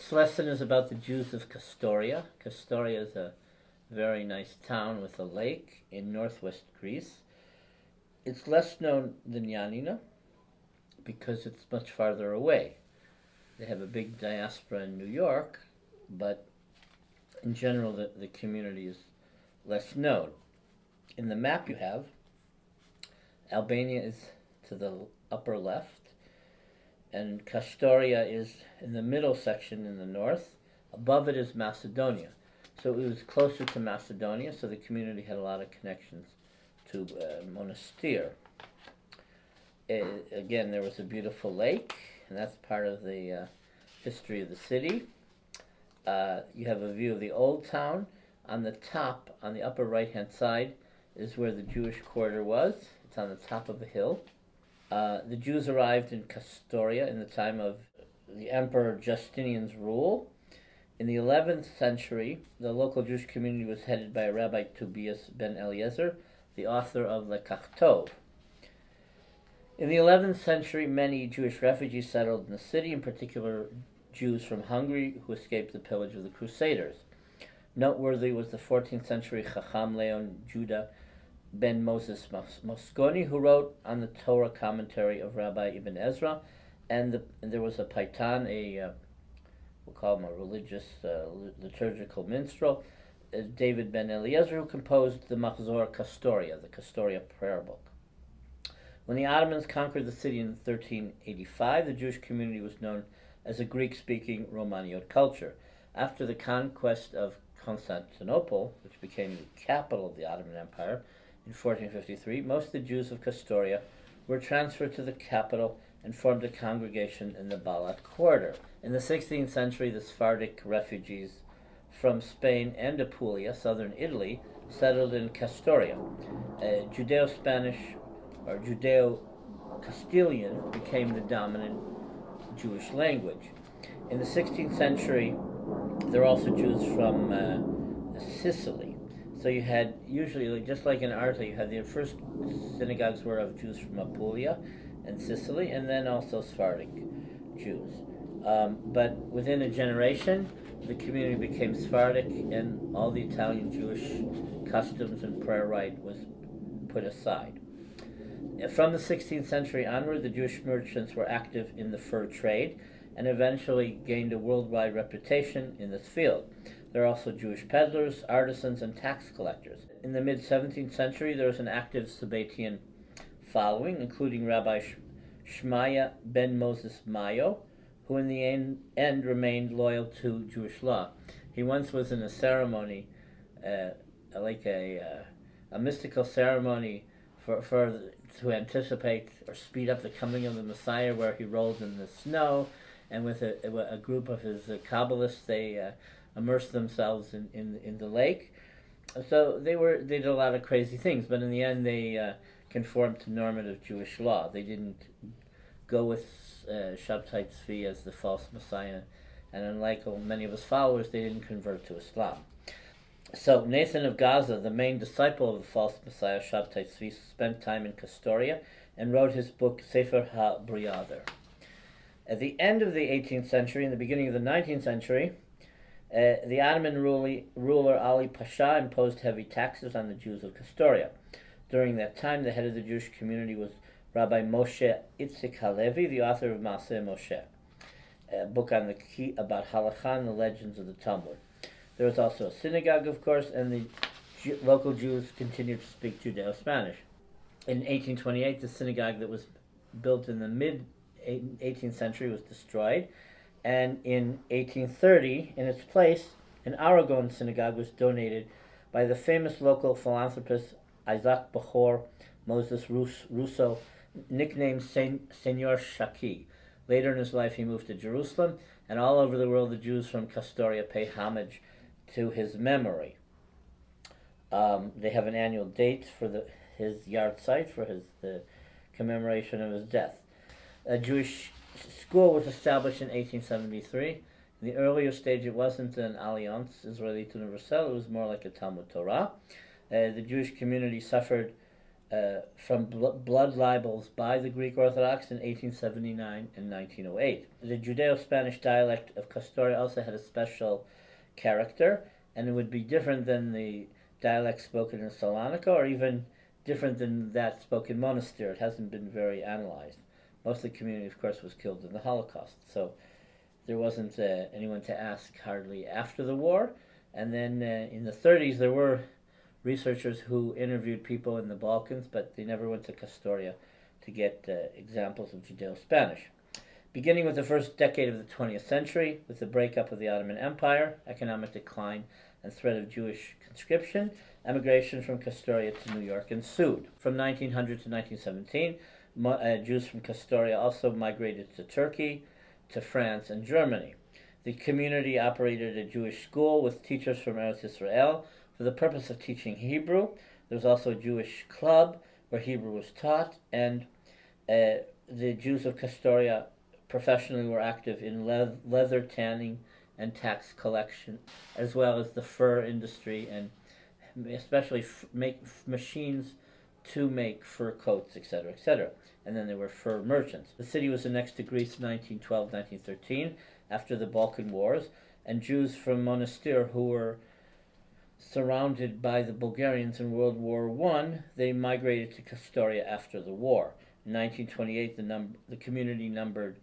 This lesson is about the Jews of Kastoria. Kastoria is a very nice town with a lake in northwest Greece. It's less known than Yanina because it's much farther away. They have a big diaspora in New York, but in general the community is less known. In the map you have, Albania is to the upper left, and Kastoria is in the middle section in the north. Above it is Macedonia. So it was closer to Macedonia, so the community had a lot of connections to Monastir. Again, there was a beautiful lake, and that's part of the history of the city. You have a view of the old town. On the top, on the upper right-hand side, is where the Jewish quarter was. It's on the top of a hill. The Jews arrived in Kastoria in the time of the Emperor Justinian's rule. In the 11th century, the local Jewish community was headed by Rabbi Tobias ben Eliezer, the author of Lekach Tov. In the 11th century, many Jewish refugees settled in the city, in particular Jews from Hungary who escaped the pillage of the Crusaders. Noteworthy was the 14th century Chacham Leon Judah ben Moses Mosconi, who wrote on the Torah commentary of Rabbi Ibn Ezra, and there was a paitan, we'll call him a religious liturgical minstrel, David ben Eliezer, who composed the Machzor Kastoria, the Kastoria prayer book. When the Ottomans conquered the city in 1385, the Jewish community was known as a Greek-speaking Romaniot culture. After the conquest of Constantinople, which became the capital of the Ottoman Empire, in 1453, most of the Jews of Kastoria were transferred to the capital and formed a congregation in the Balat quarter. In the 16th century, the Sephardic refugees from Spain and Apulia, southern Italy, settled in Kastoria. Judeo-Spanish or Judeo-Castilian became the dominant Jewish language. In the 16th century, there were also Jews from Sicily. So you had usually, just like in Arta, you had the first synagogues were of Jews from Apulia and Sicily, and then also Sephardic Jews. But within a generation, the community became Sephardic, and all the Italian Jewish customs and prayer rite was put aside. From the 16th century onward, the Jewish merchants were active in the fur trade and eventually gained a worldwide reputation in this field. There are also Jewish peddlers, artisans, and tax collectors. In the mid-17th century, there was an active Sabbatian following, including Rabbi Shmaya ben Moses Mayo, who in the end remained loyal to Jewish law. He once was in a ceremony, like a mystical ceremony to anticipate or speed up the coming of the Messiah, where he rolled in the snow, and with a group of his Kabbalists, they immersed themselves in the lake. So they did a lot of crazy things, but in the end they conformed to normative Jewish law. They didn't go with Shabtai Tzvi as the false Messiah, and unlike many of his followers, they didn't convert to Islam. So Nathan of Gaza, the main disciple of the false Messiah Shabtai Tzvi, spent time in Kastoria and wrote his book Sefer HaBriah there. At the end of the 18th century and the beginning of the 19th century, the Ottoman ruler Ali Pasha imposed heavy taxes on the Jews of Kastoria. During that time, the head of the Jewish community was Rabbi Moshe Itzik Halevi, the author of Maseh Moshe, a book on about Halakha and the legends of the Talmud. There was also a synagogue, of course, and the local Jews continued to speak Judeo-Spanish. In 1828, the synagogue that was built in the mid-18th century was destroyed, and in 1830, in its place, an Aragon synagogue was donated by the famous local philanthropist Isaac Bechor Moses Russo, nicknamed Senor Shaki. Later in his life, he moved to Jerusalem, and all over the world, the Jews from Kastoria pay homage to his memory. They have an annual date for his yahrzeit, for the commemoration of his death. A Jewish school was established in 1873. In the earlier stage, it wasn't an Alliance Israelite Universelle, it was more like a Talmud Torah. The Jewish community suffered from blood libels by the Greek Orthodox in 1879 and 1908. The Judeo-Spanish dialect of Kastoria also had a special character, and it would be different than the dialect spoken in Salonika, or even different than that spoken in Monastir. It hasn't been very analyzed. Most of the community, of course, was killed in the Holocaust, so there wasn't anyone to ask hardly after the war. And then in the 30s, there were researchers who interviewed people in the Balkans, but they never went to Kastoria to get examples of Judeo-Spanish. Beginning with the first decade of the 20th century, with the breakup of the Ottoman Empire, economic decline, and threat of Jewish conscription, emigration from Kastoria to New York ensued. From 1900 to 1917, Jews from Kastoria also migrated to Turkey, to France, and Germany. The community operated a Jewish school with teachers from Eretz Israel for the purpose of teaching Hebrew. There was also a Jewish club where Hebrew was taught, and the Jews of Kastoria professionally were active in leather tanning and tax collection, as well as the fur industry, and especially make machines to make fur coats, etc., etc. And then there were fur merchants. The city was annexed to Greece in 1912-1913 after the Balkan Wars, and Jews from Monastir who were surrounded by the Bulgarians in World War I, they migrated to Kastoria after the war. In 1928, the community numbered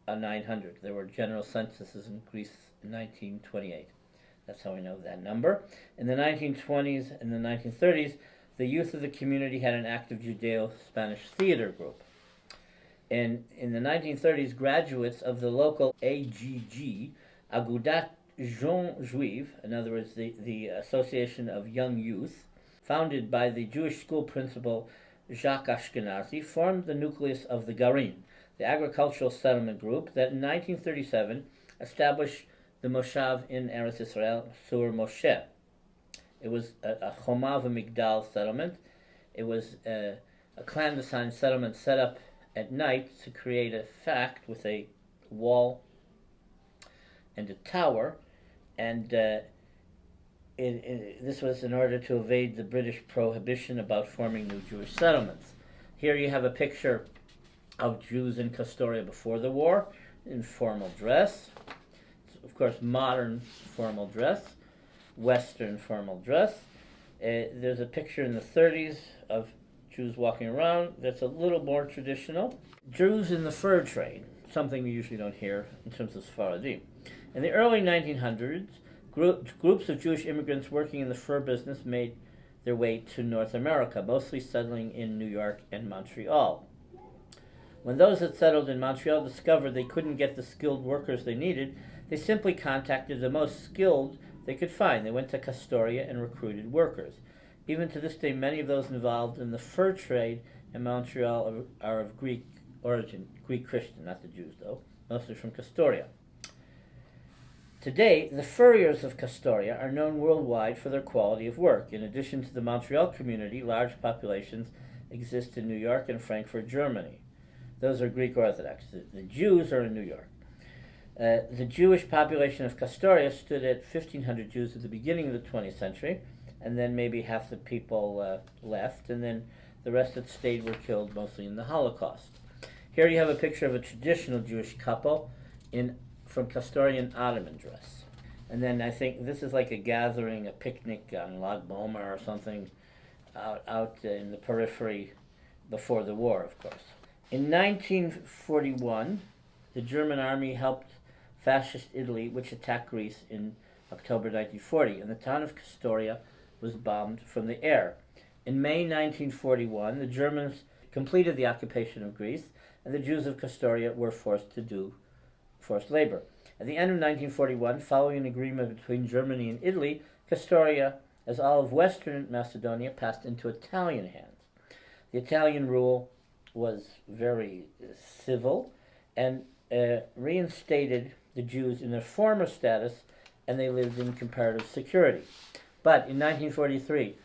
900. There were general censuses in Greece in 1928. That's how I know that number. In the 1920s and the 1930s, the youth of the community had an active Judeo-Spanish theater group. In the 1930s, graduates of the local AGG, Agudat Jean Juive, in other words, the Association of Young Youth, founded by the Jewish school principal Jacques Ashkenazi, formed the nucleus of the Garin, the agricultural settlement group that in 1937 established the Moshav in Eretz Israel, Sur Moshe. It was a Chomav Migdal settlement. It was a clandestine settlement set up at night to create a fact with a wall and a tower, and this was in order to evade the British prohibition about forming new Jewish settlements. Here you have a picture of Jews in Kastoria before the war, in formal dress. Of course, modern formal dress, Western formal dress. There's a picture in the 30s of Jews walking around that's a little more traditional. Jews in the fur trade, something we usually don't hear in terms of Sephardim. In the early 1900s, groups of Jewish immigrants working in the fur business made their way to North America, mostly settling in New York and Montreal. When those that settled in Montreal discovered they couldn't get the skilled workers they needed, they simply contacted the most skilled they could find. They went to Kastoria and recruited workers. Even to this day, many of those involved in the fur trade in Montreal are of Greek origin, Greek Christian, not the Jews though, mostly from Kastoria. Today, the furriers of Kastoria are known worldwide for their quality of work. In addition to the Montreal community, large populations exist in New York and Frankfurt, Germany. Those are Greek Orthodox. The Jews are in New York. The Jewish population of Kastoria stood at 1,500 Jews at the beginning of the 20th century, and then maybe half the people left, and then the rest that stayed were killed mostly in the Holocaust. Here you have a picture of a traditional Jewish couple from Kastorian Ottoman dress. And then I think this is like a gathering, a picnic on Lag BaOmer or something out in the periphery before the war, of course. In 1941, the German army helped fascist Italy, which attacked Greece in October 1940, and the town of Kastoria was bombed from the air. In May 1941, the Germans completed the occupation of Greece, and the Jews of Kastoria were forced to do forced labor. At the end of 1941, following an agreement between Germany and Italy, Kastoria, as all of Western Macedonia, passed into Italian hands. The Italian rule was very civil and reinstated the Jews in their former status, and they lived in comparative security. But in 1943,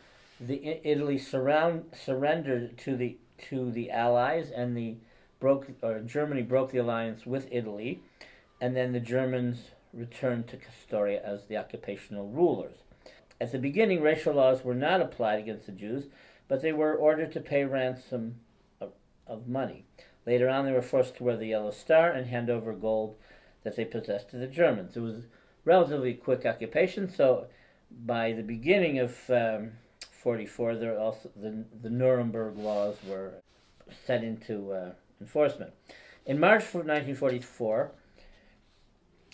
Italy surrendered to the Allies, and Germany broke the alliance with Italy, and then the Germans returned to Kastoria as the occupational rulers. At the beginning, racial laws were not applied against the Jews, but they were ordered to pay ransom of money. Later on, they were forced to wear the yellow star and hand over gold that they possessed to the Germans. It was a relatively quick occupation, so by the beginning of 44, there also the Nuremberg laws were set into enforcement. In March of 1944,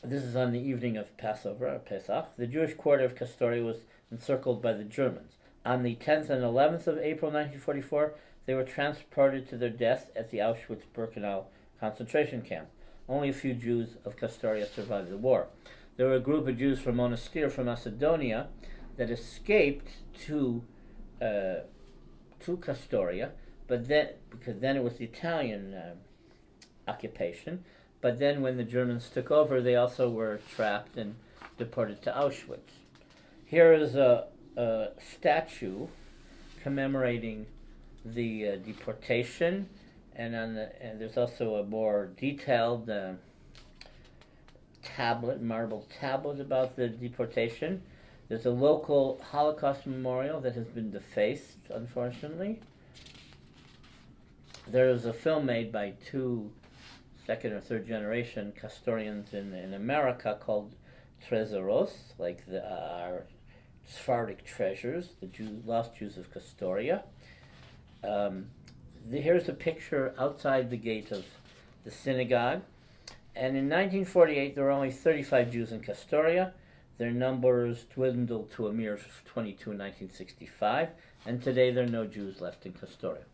this is on the evening of Passover, or Pesach, the Jewish quarter of Kastoria was encircled by the Germans. On the 10th and 11th of April 1944, they were transported to their deaths at the Auschwitz-Birkenau concentration camp. Only a few Jews of Kastoria survived the war. There were a group of Jews from Monastir, from Macedonia, that escaped to Kastoria, but then, because then it was the Italian occupation, but then when the Germans took over, they also were trapped and deported to Auschwitz. Here is a statue commemorating the deportation, and there's also a more detailed marble tablet about the deportation. There's a local Holocaust memorial that has been defaced, unfortunately. There is a film made by two second or third generation Castorians in America called Trezoros, like our Sephardic treasures, the lost Jews of Kastoria. Here's a picture outside the gate of the synagogue. And in 1948, there were only 35 Jews in Kastoria. Their numbers dwindled to a mere 22 in 1965, and today there are no Jews left in Kastoria.